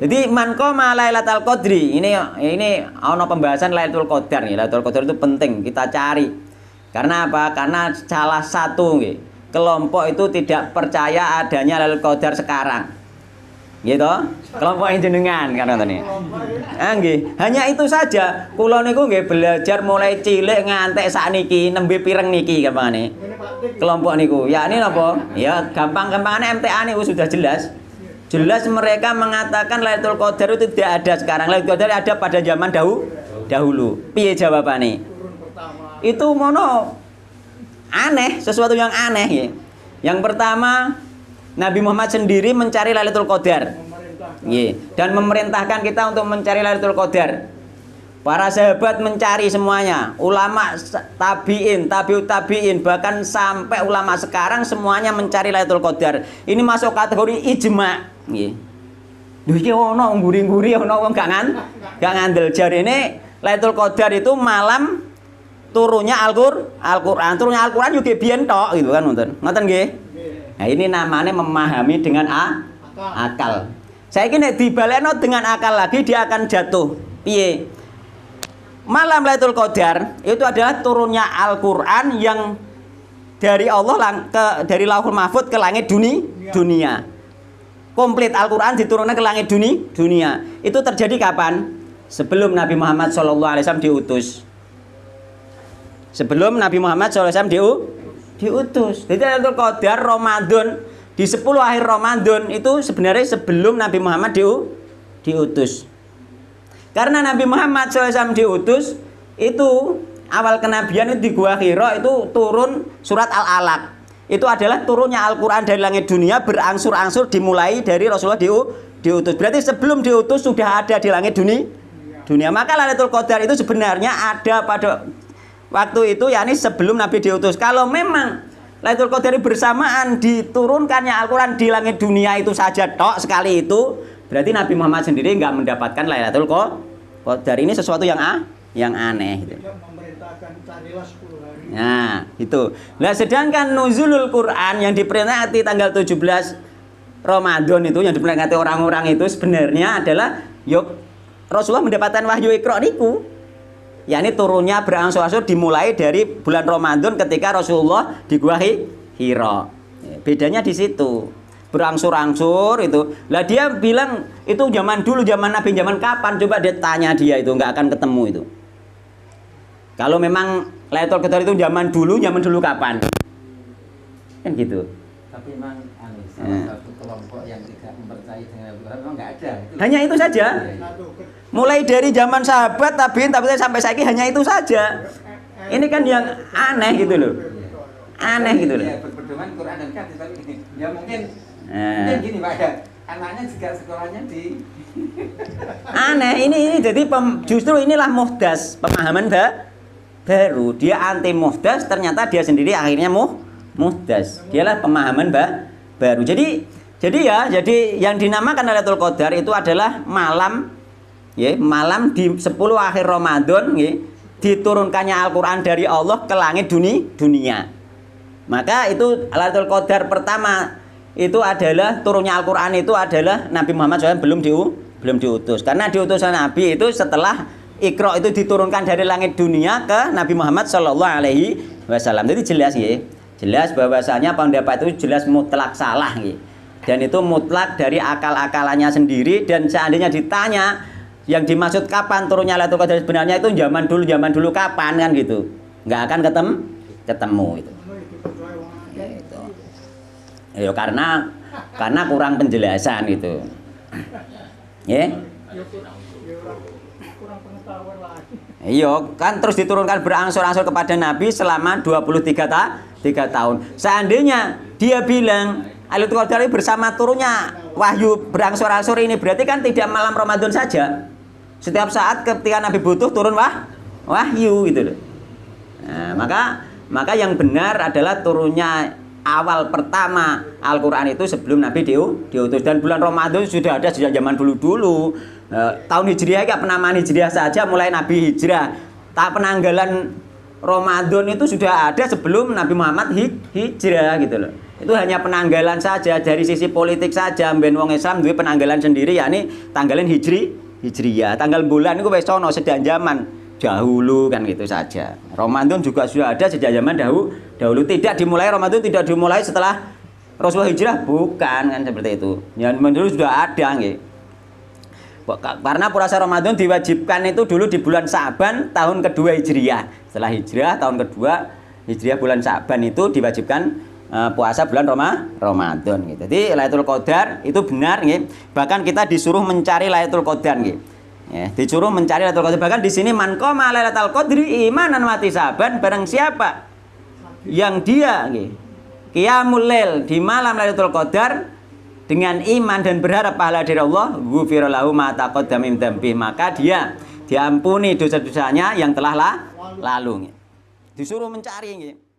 Jadi man qoma Lailatul Qadri, ini ana pembahasan Lailatul Qadar nih. Lailatul Qadar itu penting kita cari. Karena apa? Karena salah satu nggih, kelompok itu tidak percaya adanya Lailatul Qadar sekarang. Gitu. Kelompok jenengan kan ngoten niki. Nggih, hanya itu saja. Kula niku nggih belajar mulai cilik ngantek sakniki nembe pireng niki gampangane. Kelompok niku. Ya ini napa? Ya gampang-gampangane MTA niku sudah jelas. Jelas mereka mengatakan Lailatul Qadar itu tidak ada sekarang. Lailatul Qadar ada pada zaman dahulu. Piye jawabane? Itu mono aneh, sesuatu yang aneh ya. Yang pertama, Nabi Muhammad sendiri mencari Lailatul Qadar. Nggih, dan memerintahkan kita untuk mencari Lailatul Qadar. Para sahabat mencari semuanya, ulama tabi'in, tabi'ut tabi'in, bahkan sampai ulama sekarang semuanya mencari Lailatul Qadar. Ini masuk kategori ijma'. Nggih. Lho iki ana ngguri-ngguri ana wong gak ngandel jarene Lailatul Qadar itu malam turunnya Al-Qur'an. Turunnya Al-Qur'an yo biyen tok gitu kan ngoten. Ngoten nggih. Nah, ini namanya memahami dengan akal. Saiki nek dibalekno dengan akal lagi dia akan jatuh. Piye? Malam Lailatul Qadar itu adalah turunnya Al-Qur'an yang dari Allah dari Lauhul Mahfuz ke langit dunia. Komplit Al-Qur'an diturunkan ke langit dunia. Itu terjadi kapan? Sebelum Nabi Muhammad SAW diutus. Sebelum Nabi Muhammad SAW diutus. Jadi Lailatul Qadar Ramadan di 10 akhir Ramadan itu sebenarnya sebelum Nabi Muhammad diutus. Karena Nabi Muhammad SAW diutus itu awal kenabian itu di Gua Hira itu turun surat Al-Alaq. Itu adalah turunnya Al-Qur'an dari langit dunia berangsur-angsur dimulai dari Rasulullah diutus. Berarti sebelum diutus sudah ada di langit dunia. Maka Lailatul Qadar itu sebenarnya ada pada waktu itu, yakni sebelum Nabi diutus. Kalau memang Lailatul Qadar bersamaan diturunkannya Al-Qur'an di langit dunia itu saja tok sekali itu, berarti Nabi Muhammad sendiri nggak mendapatkan Lailatul Qadar. Ini sesuatu yang aneh gitu. Nah, itu. Nah, sedangkan nuzulul Quran yang diperingati tanggal 17 Ramadan itu yang diperingati orang-orang itu sebenarnya adalah Rasulullah mendapatkan wahyu Iqra niku. Yakni turunnya berangsur-angsur dimulai dari bulan Ramadan ketika Rasulullah di Gua Hira. Bedanya di situ. Berangsur-angsur itu. Lah dia bilang itu zaman dulu, zaman Nabi, zaman kapan? Coba dia tanya dia itu, nggak akan ketemu itu. Kalau memang Lailatul Qadar itu zaman dulu kapan? Kan gitu. Tapi memang salah satu kelompok yang tidak mempercayai dengan Al-Qur'an memang nggak ada. Hanya itu saja. Mulai dari zaman sahabat tabi'in sampai saiki hanya itu saja. Ini kan yang aneh gitu loh. Aneh gitu loh. Berpedoman Quran dan hadis tapi gini. Ya mungkin gini Pak ya. Anaknya juga sekolahnya di aneh ini jadi justru inilah muhdas, pemahaman baru. Dia anti muhdas, ternyata dia sendiri akhirnya muhdas. Dialah pemahaman baru. Jadi yang dinamakan Lailatul Qadar itu adalah malam di 10 akhir Ramadan diturunkannya Al-Qur'an dari Allah ke langit dunia. Maka itu Lailatul Qadar pertama itu adalah turunnya Al-Qur'an itu adalah Nabi Muhammad SAW belum diutus. Karena diutusan Nabi itu setelah Iqra itu diturunkan dari langit dunia ke Nabi Muhammad Shallallahu Alaihi Wasallam. Jadi jelas bahwasanya pendapat itu jelas mutlak salah dan itu mutlak dari akal-akalannya sendiri. Dan seandainya ditanya yang dimaksud kapan turunnya Lailatul Qadar sebenarnya itu zaman dulu kapan kan gitu, nggak akan ketemu itu. Ya karena kurang penjelasan gitu. Iya, kan terus diturunkan berangsur-angsur kepada Nabi selama 23 tahun. Seandainya dia bilang Lailatul Qadar bersama turunnya wahyu berangsur-angsur ini, berarti kan tidak malam Ramadan saja. Setiap saat ketika Nabi butuh turun wahyu gitu loh. Nah, maka yang benar adalah turunnya awal pertama Al-Qur'an itu sebelum Nabi diutus, dan bulan Ramadan sudah ada sejak zaman dulu. Tahun Hijriah kayak penamaan Hijriah saja mulai Nabi hijrah. Penanggalan Ramadan itu sudah ada sebelum Nabi Muhammad hijrah gitu loh. Itu hanya penanggalan saja dari sisi politik saja. Ben wong Islam duwe penanggalan sendiri, yakni tanggalan Hijriyah. Tanggal bulan itu wis ana sejak zaman dahulu kan gitu saja. Ramadan juga sudah ada sejak zaman dahulu. Tidak dimulai Ramadan, tidak dimulai setelah Rasulullah hijrah, bukan kan seperti itu. Yang dulu sudah ada nggih. Karena puasa Ramadan diwajibkan itu dulu di bulan Sa'ban tahun kedua Hijriyah. Setelah hijrah tahun kedua Hijriyah bulan Sa'ban itu diwajibkan puasa bulan Ramadan gitu. Jadi Lailatul Qadar itu benar nggih. Bahkan kita disuruh mencari Lailatul Qadar nggih. Ya, disuruh mencari Lailatul Qadar. Bahkan di sini man qama Lailatul Qadri imanan wa ihtisaban, barang siapa yang dia nggih qiyamul lail di malam Lailatul Qadar dengan iman dan berharap pahala dari Allah, ghufira lahu ma taqaddama min dzambi, maka dia diampuni dosa-dosanya yang telah lalu. Disuruh mencari nggih.